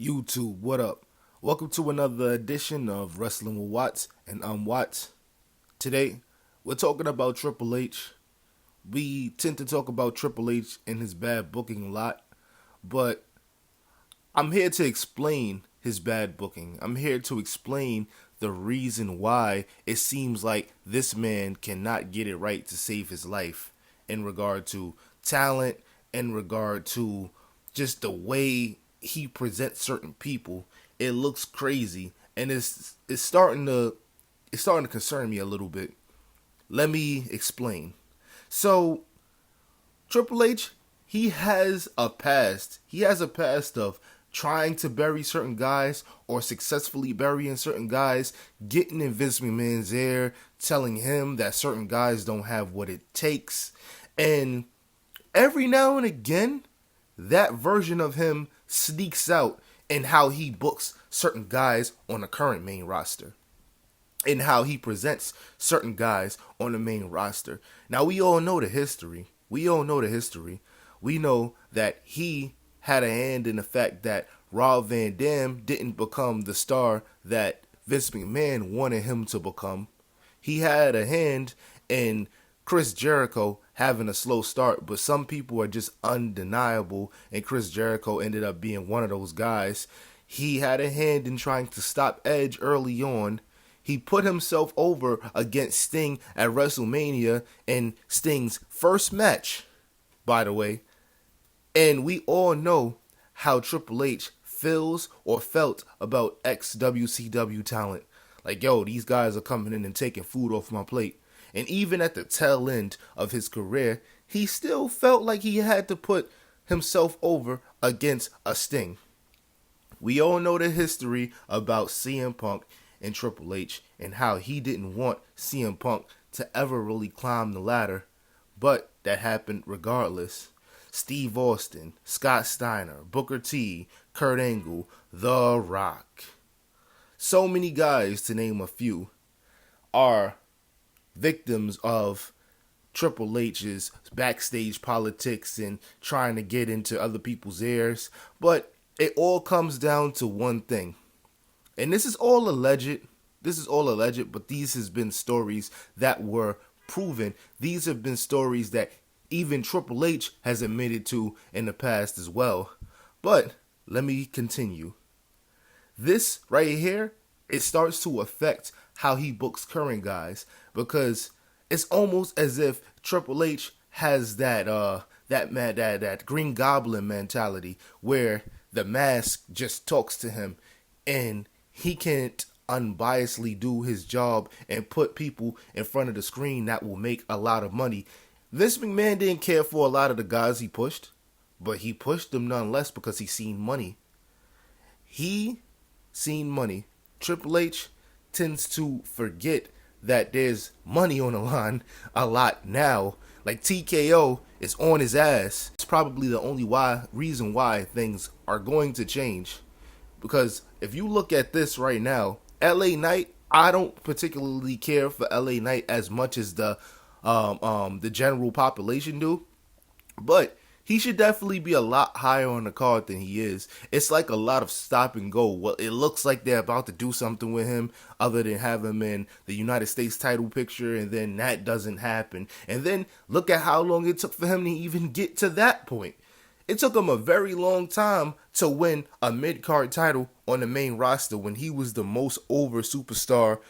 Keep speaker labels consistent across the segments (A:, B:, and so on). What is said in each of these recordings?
A: YouTube, what up? Welcome to another edition of Wrestling with Watts, and I'm Watts. Today, we're talking about Triple H. We tend to talk about Triple H and his bad booking a lot, but I'm here to explain his bad booking. I'm here to explain the reason why it seems like this man cannot get it right to save his life in regard to talent, in regard to just the way he presents certain people. It looks crazy, and it's starting to concern me a little bit. Let me explain. So Triple H, he has a past. He has a past of trying to bury certain guys or successfully burying certain guys, getting in Vince McMahon's ear, telling him that certain guys don't have what it takes. And every now and again, that version of him sneaks out in how he books certain guys on the current main roster and how he presents certain guys on the main roster. Now, we all know the history. We know that he had a hand in the fact that Rob Van Dam didn't become the star that Vince McMahon wanted him to become. He had a hand in Chris Jericho having a slow start, but some people are just undeniable, and Chris Jericho ended up being one of those guys. He had a hand in trying to stop Edge early on. He put himself over against Sting at WrestleMania in Sting's first match, by the way. And we all know how Triple H feels or felt about ex-WCW talent. Like, yo, these guys are coming in and taking food off my plate. And even at the tail end of his career, he still felt like he had to put himself over against a Sting. We all know the history about CM Punk and Triple H and how he didn't want CM Punk to ever really climb the ladder, but that happened regardless. Steve Austin, Scott Steiner, Booker T, Kurt Angle, The Rock. So many guys, to name a few, are victims of Triple H's backstage politics and trying to get into other people's ears. But it all comes down to one thing. And this is all alleged. But these has been stories that were proven. These have been stories that even Triple H has admitted to in the past as well. But let me continue. This right here, it starts to affect how he books current guys, because it's almost as if Triple H has that Green Goblin mentality where the mask just talks to him and he can't unbiasedly do his job and put people in front of the screen that will make a lot of money. Vince McMahon didn't care for a lot of the guys he pushed, but he pushed them nonetheless because he seen money. Triple H tends to forget that there's money on the line a lot now. Like, TKO is on his ass. It's probably the only reason why things are going to change. Because if you look at this right now, LA Knight, I don't particularly care for LA Knight as much as the general population do, but he should definitely be a lot higher on the card than he is. It's like a lot of stop and go. Well, it looks like they're about to do something with him other than have him in the United States title picture, and then that doesn't happen. And then look at how long it took for him to even get to that point. It took him a very long time to win a mid-card title on the main roster when he was the most over superstar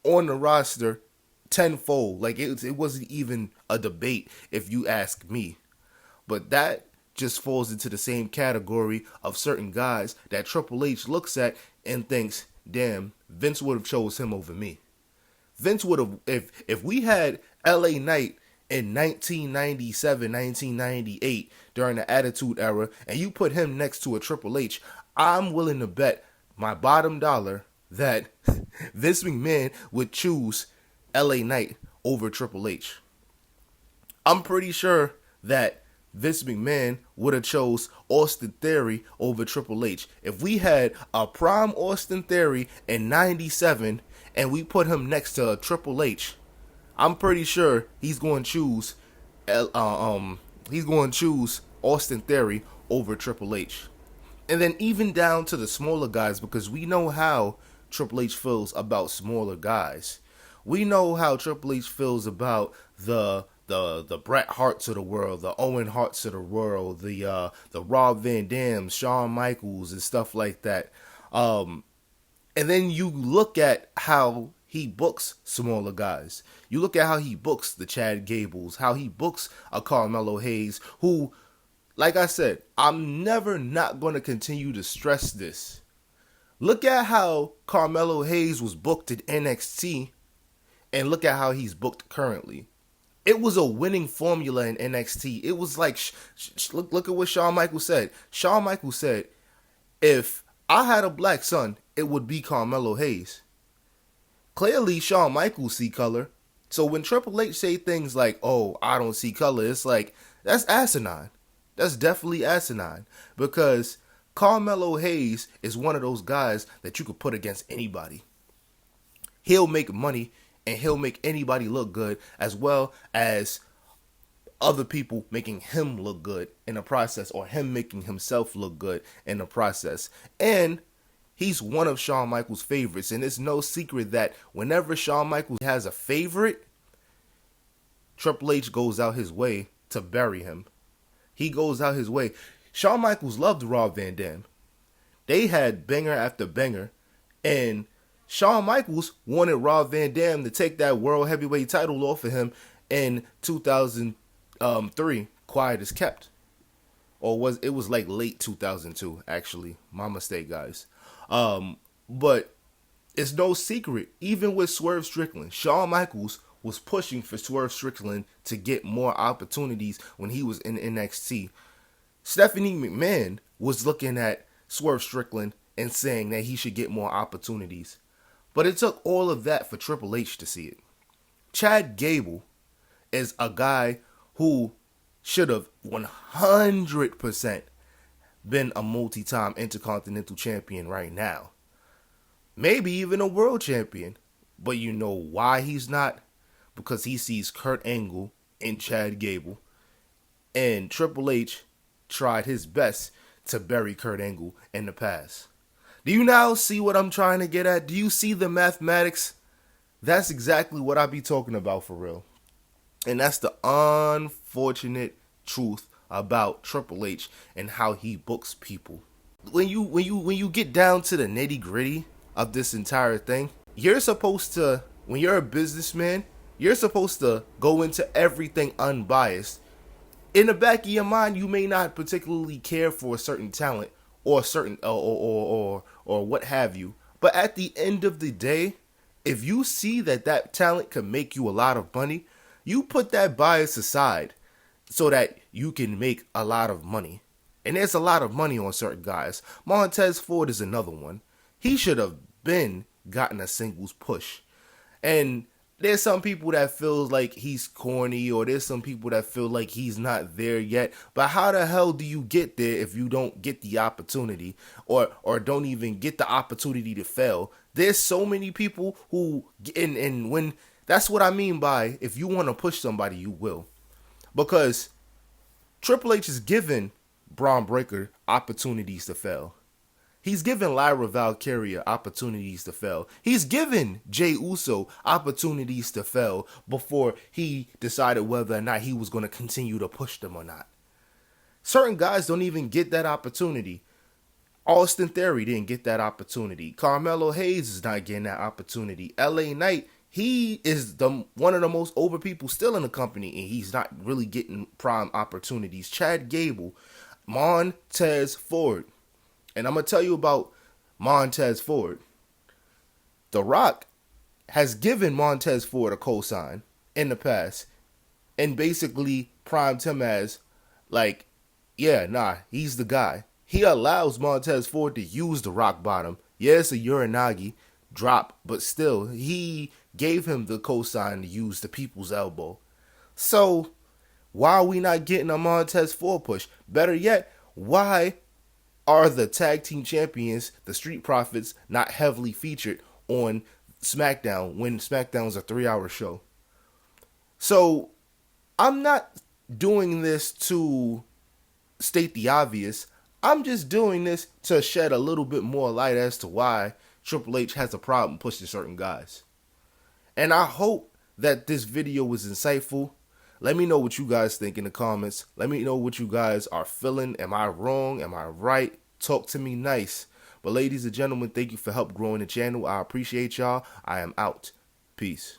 A: on the roster tenfold. Like, it wasn't even a debate if you ask me. But that just falls into the same category of certain guys that Triple H looks at and thinks, damn, Vince would have chose him over me. Vince would have, if we had LA Knight in 1997, 1998 during the Attitude Era, and you put him next to a Triple H, I'm willing to bet my bottom dollar that Vince McMahon would choose LA Knight over Triple H. I'm pretty sure that Vince McMahon would have chose Austin Theory over Triple H. If we had a prime Austin Theory in 97 and we put him next to Triple H, I'm pretty sure he's going to choose Austin Theory over Triple H. And then even down to the smaller guys, because we know how Triple H feels about smaller guys. We know how Triple H feels about the Bret Harts of the world, the Owen Harts of the world, the Rob Van Dams, Shawn Michaels, and stuff like that. And then you look at how he books smaller guys. You look at how he books the Chad Gables, how he books a Carmelo Hayes, who, like I said, I'm never not going to continue to stress this. Look at how Carmelo Hayes was booked at NXT, and look at how he's booked currently. It was a winning formula in NXT. It was like, look at what Shawn Michaels said. Shawn Michaels said, if I had a black son, it would be Carmelo Hayes. Clearly, Shawn Michaels see color. So when Triple H say things like, oh, I don't see color, it's like, that's asinine. That's definitely asinine. Because Carmelo Hayes is one of those guys that you could put against anybody. He'll make money and he'll make anybody look good, as well as other people making him look good in the process, or him making himself look good in the process. And he's one of Shawn Michaels' favorites, and it's no secret that whenever Shawn Michaels has a favorite, Triple H goes out his way to bury him. He goes out his way. Shawn Michaels loved Rob Van Dam. They had banger after banger, and Shawn Michaels wanted Rob Van Dam to take that World Heavyweight title off of him in 2003, Quiet as Kept. Or it was like late 2002, actually. My mistake, guys. But it's no secret, even with Swerve Strickland, Shawn Michaels was pushing for Swerve Strickland to get more opportunities when he was in NXT. Stephanie McMahon was looking at Swerve Strickland and saying that he should get more opportunities. But it took all of that for Triple H to see it. Chad Gable is a guy who should have 100% been a multi-time Intercontinental Champion right now. Maybe even a World Champion. But you know why he's not? Because he sees Kurt Angle in Chad Gable. And Triple H tried his best to bury Kurt Angle in the past. Do you now see what I'm trying to get at? Do you see the mathematics? That's exactly what I be talking about for real. And that's the unfortunate truth about Triple H and how he books people. When you get down to the nitty-gritty of this entire thing, you're supposed to, when you're a businessman, you're supposed to go into everything unbiased. In the back of your mind, you may not particularly care for a certain talent or certain or what have you. But at the end of the day, if you see that talent can make you a lot of money, you put that bias aside so that you can make a lot of money. And there's a lot of money on certain guys. Montez Ford is another one. He should have been gotten a singles push. And there's some people that feel like he's corny, or there's some people that feel like he's not there yet. But how the hell do you get there if you don't get the opportunity, or don't even get the opportunity to fail? There's so many people who, and when, that's what I mean by, if you want to push somebody, you will. Because Triple H has given Braun Breaker opportunities to fail. He's given Lyra Valkyria opportunities to fail. He's given Jey Uso opportunities to fail before he decided whether or not he was going to continue to push them or not. Certain guys don't even get that opportunity. Austin Theory didn't get that opportunity. Carmelo Hayes is not getting that opportunity. LA Knight, he is one of the most over people still in the company, and he's not really getting prime opportunities. Chad Gable, Montez Ford. And I'm going to tell you about Montez Ford. The Rock has given Montez Ford a cosign in the past and basically primed him as like, yeah, nah, he's the guy. He allows Montez Ford to use the rock bottom. Yeah, it's a Uranagi drop, but still, he gave him the cosign to use the people's elbow. So, why are we not getting a Montez Ford push? Better yet, why are the tag team champions, the Street Profits, not heavily featured on SmackDown when SmackDown's a 3-hour show? So, I'm not doing this to state the obvious. I'm just doing this to shed a little bit more light as to why Triple H has a problem pushing certain guys. And I hope that this video was insightful. Let me know what you guys think in the comments. Let me know what you guys are feeling. Am I wrong? Am I right? Talk to me nice. But ladies and gentlemen, thank you for help growing the channel. I appreciate y'all. I am out. Peace.